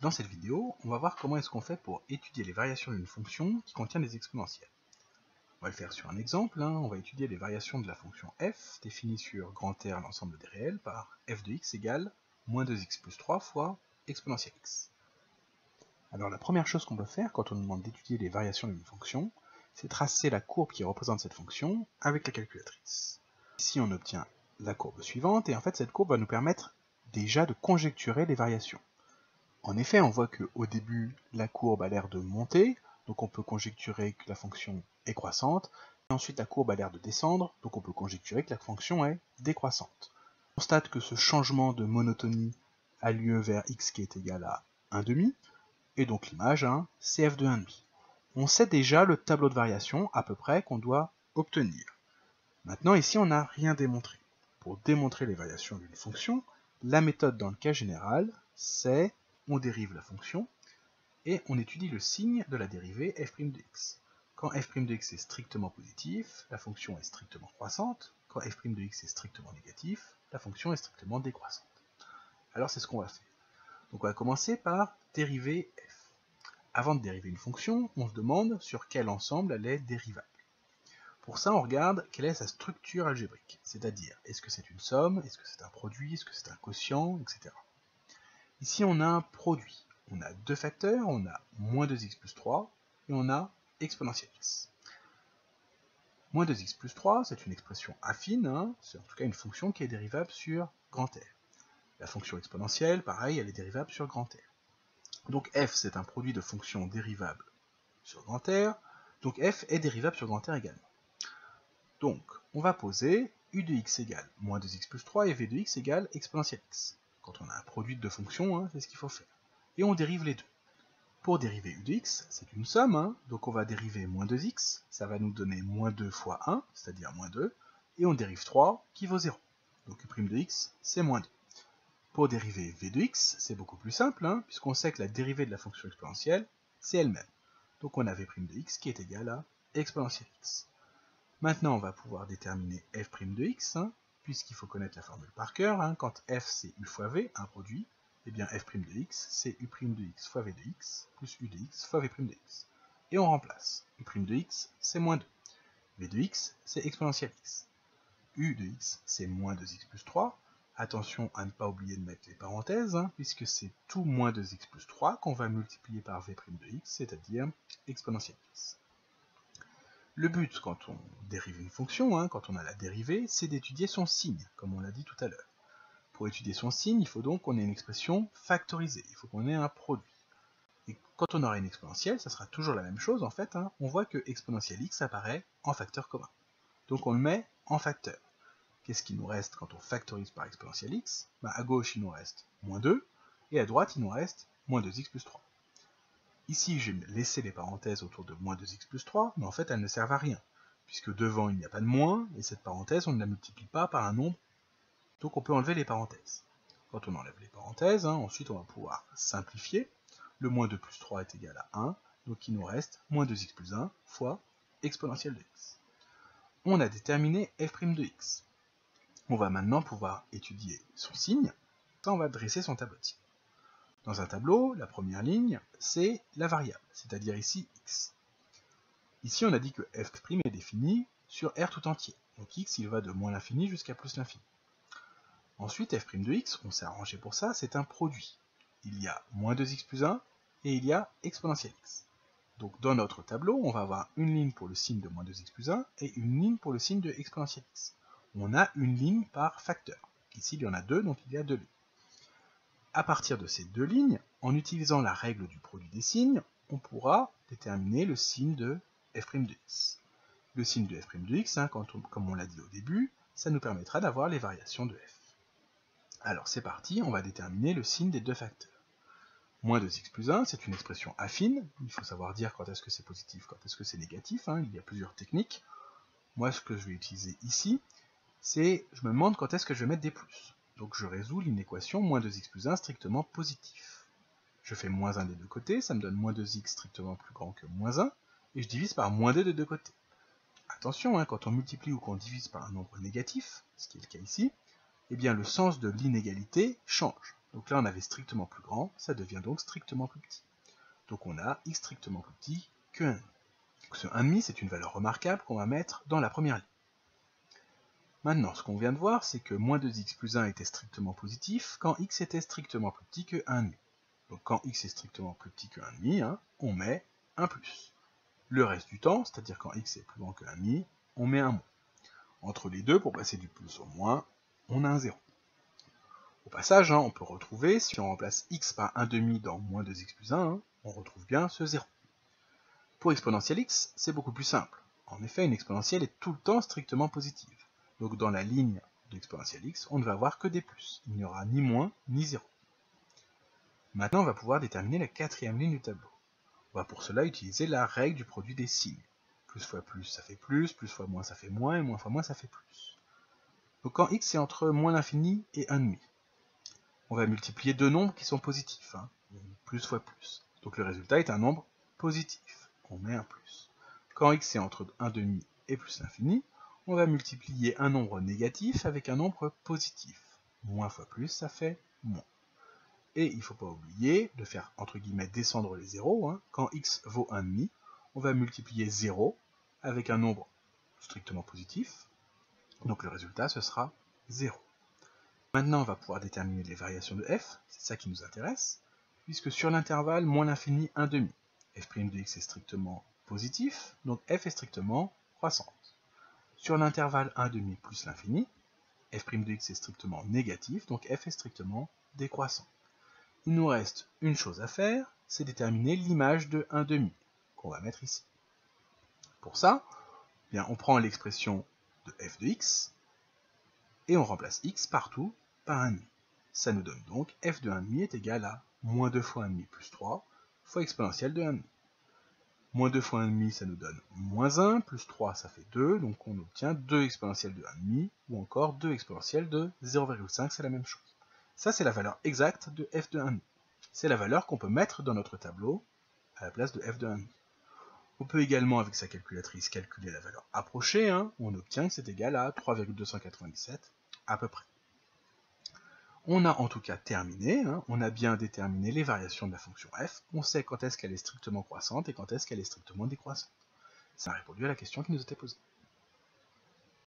Dans cette vidéo, on va voir comment est-ce qu'on fait pour étudier les variations d'une fonction qui contient des exponentielles. On va le faire sur un exemple, on va étudier les variations de la fonction f, définie sur grand R l'ensemble des réels, par f de x égale moins 2x plus 3 fois exponentielle x. Alors la première chose qu'on peut faire quand on nous demande d'étudier les variations d'une fonction, c'est tracer la courbe qui représente cette fonction avec la calculatrice. Ici on obtient la courbe suivante, et en fait cette courbe va nous permettre déjà de conjecturer les variations. En effet, on voit qu'au début, la courbe a l'air de monter, donc on peut conjecturer que la fonction est croissante, et ensuite la courbe a l'air de descendre, donc on peut conjecturer que la fonction est décroissante. On constate que ce changement de monotonie a lieu vers x qui est égal à 1,5, et donc l'image, c'est f de 1,5. On sait déjà le tableau de variation à peu près qu'on doit obtenir. Maintenant, ici, on n'a rien démontré. Pour démontrer les variations d'une fonction, la méthode dans le cas général, c'est on dérive la fonction et on étudie le signe de la dérivée f' de x. Quand f' de x est strictement positif, la fonction est strictement croissante. Quand f' de x est strictement négatif, la fonction est strictement décroissante. Alors c'est ce qu'on va faire. Donc on va commencer par dériver f. Avant de dériver une fonction, on se demande sur quel ensemble elle est dérivable. Pour ça, on regarde quelle est sa structure algébrique, c'est-à-dire est-ce que c'est une somme, est-ce que c'est un produit, est-ce que c'est un quotient, etc. Ici, on a un produit. On a deux facteurs, on a moins 2x plus 3, et on a exponentielle x. Moins 2x plus 3, c'est une expression affine, c'est en tout cas une fonction qui est dérivable sur grand R. La fonction exponentielle, pareil, elle est dérivable sur grand R. Donc f, c'est un produit de fonctions dérivables sur grand R, donc f est dérivable sur grand R également. Donc, on va poser u de x égale moins 2x plus 3 et v de x égale exponentielle x. Quand on a un produit de deux fonctions, c'est ce qu'il faut faire. Et on dérive les deux. Pour dériver u de x, c'est une somme, donc on va dériver moins 2x, ça va nous donner moins 2 fois 1, c'est-à-dire moins 2, et on dérive 3, qui vaut 0. Donc u' de x, c'est moins 2. Pour dériver v de x, c'est beaucoup plus simple, puisqu'on sait que la dérivée de la fonction exponentielle, c'est elle-même. Donc on a v' de x qui est égal à exponentielle x. Maintenant, on va pouvoir déterminer f' de x, puisqu'il faut connaître la formule par cœur. Quand f c'est u fois v, un produit, et bien f' de x c'est u' de x fois v de x, plus u de x fois v' de x. Et on remplace. u' de x c'est moins 2. v de x c'est exponentielle x. u de x c'est moins 2x plus 3. Attention à ne pas oublier de mettre les parenthèses, puisque c'est tout moins 2x plus 3 qu'on va multiplier par v' de x, c'est-à-dire exponentielle x. Le but, quand on dérive une fonction, quand on a la dérivée, c'est d'étudier son signe, comme on l'a dit tout à l'heure. Pour étudier son signe, il faut donc qu'on ait une expression factorisée, il faut qu'on ait un produit. Et quand on aura une exponentielle, ça sera toujours la même chose en fait, on voit que exponentielle x apparaît en facteur commun. Donc on le met en facteur. Qu'est-ce qui nous reste quand on factorise par exponentielle x? À gauche il nous reste moins 2, et à droite il nous reste moins 2x plus 3. Ici, j'ai laissé les parenthèses autour de moins 2x plus 3, mais en fait, elles ne servent à rien, puisque devant, il n'y a pas de moins, et cette parenthèse, on ne la multiplie pas par un nombre, donc on peut enlever les parenthèses. Quand on enlève les parenthèses, ensuite, on va pouvoir simplifier. Le moins 2 plus 3 est égal à 1, donc il nous reste moins 2x plus 1 fois exponentielle de x. On a déterminé f' de x. On va maintenant pouvoir étudier son signe. Ça, on va dresser son tableau de signes. Dans un tableau, la première ligne, c'est la variable, c'est-à-dire ici x. Ici, on a dit que f' est défini sur R tout entier. Donc x, il va de moins l'infini jusqu'à plus l'infini. Ensuite, f' de x, on s'est arrangé pour ça, c'est un produit. Il y a moins 2x plus 1, et il y a exponentielle x. Donc dans notre tableau, on va avoir une ligne pour le signe de moins 2x plus 1, et une ligne pour le signe de exponentielle x. On a une ligne par facteur. Ici, il y en a deux, donc il y a deux lignes. À partir de ces deux lignes, en utilisant la règle du produit des signes, on pourra déterminer le signe de f' de x. Le signe de f' de x, comme on l'a dit au début, ça nous permettra d'avoir les variations de f. Alors c'est parti, on va déterminer le signe des deux facteurs. Moins 2x plus 1, c'est une expression affine, il faut savoir dire quand est-ce que c'est positif, quand est-ce que c'est négatif, il y a plusieurs techniques. Moi, ce que je vais utiliser ici, c'est, je me demande quand est-ce que je vais mettre des plus. Donc je résous l'inéquation moins 2x plus 1 strictement positif. Je fais moins 1 des deux côtés, ça me donne moins 2x strictement plus grand que moins 1, et je divise par moins 2 des deux côtés. Attention, quand on multiplie ou qu'on divise par un nombre négatif, ce qui est le cas ici, eh bien le sens de l'inégalité change. Donc là, on avait strictement plus grand, ça devient donc strictement plus petit. Donc on a x strictement plus petit que 1,5. Ce 1,5, c'est une valeur remarquable qu'on va mettre dans la première ligne. Maintenant, ce qu'on vient de voir, c'est que moins 2x plus 1 était strictement positif quand x était strictement plus petit que 1,5. Donc quand x est strictement plus petit que 1,5, on met un plus. Le reste du temps, c'est-à-dire quand x est plus grand que 1,5, on met un moins. Entre les deux, pour passer du plus au moins, on a un 0. Au passage, on peut retrouver, si on remplace x par 1,5 dans moins 2x plus 1, on retrouve bien ce 0. Pour exponentielle x, c'est beaucoup plus simple. En effet, une exponentielle est tout le temps strictement positive. Donc dans la ligne de l'exponentielle x, on ne va avoir que des plus. Il n'y aura ni moins ni 0. Maintenant, on va pouvoir déterminer la quatrième ligne du tableau. On va pour cela utiliser la règle du produit des signes. Plus fois plus, ça fait plus fois moins, ça fait moins, et moins fois moins, ça fait plus. Donc quand x est entre moins l'infini et 1,5, on va multiplier deux nombres qui sont positifs, plus fois plus. Donc le résultat est un nombre positif, on met un plus. Quand x est entre 1,5 et plus l'infini, on va multiplier un nombre négatif avec un nombre positif. Moins fois plus, ça fait moins. Et il ne faut pas oublier de faire, entre guillemets, descendre les zéros. Quand x vaut 1,5, on va multiplier 0 avec un nombre strictement positif. Donc le résultat, ce sera 0. Maintenant, on va pouvoir déterminer les variations de f, c'est ça qui nous intéresse, puisque sur l'intervalle moins l'infini 1,5, f' de x est strictement positif, donc f est strictement croissante. Sur l'intervalle 1,5 plus l'infini, f' de x est strictement négatif, donc f est strictement décroissant. Il nous reste une chose à faire, c'est déterminer l'image de 1,5, qu'on va mettre ici. Pour ça, on prend l'expression de f de x, et on remplace x partout par 1,5. Ça nous donne donc f de 1,5 est égal à moins 2 fois 1,5 plus 3 fois exponentielle de 1,5. Moins 2 fois 1,5, ça nous donne moins 1, plus 3, ça fait 2, donc on obtient 2 exponentielle de 1,5, ou encore 2 exponentielle de 0,5, c'est la même chose. Ça, c'est la valeur exacte de f de 1,5. C'est la valeur qu'on peut mettre dans notre tableau à la place de f de 1,5. On peut également, avec sa calculatrice, calculer la valeur approchée, on obtient que c'est égal à 3,297 à peu près. On a en tout cas terminé, on a bien déterminé les variations de la fonction f, on sait quand est-ce qu'elle est strictement croissante et quand est-ce qu'elle est strictement décroissante. Ça a répondu à la question qui nous était posée.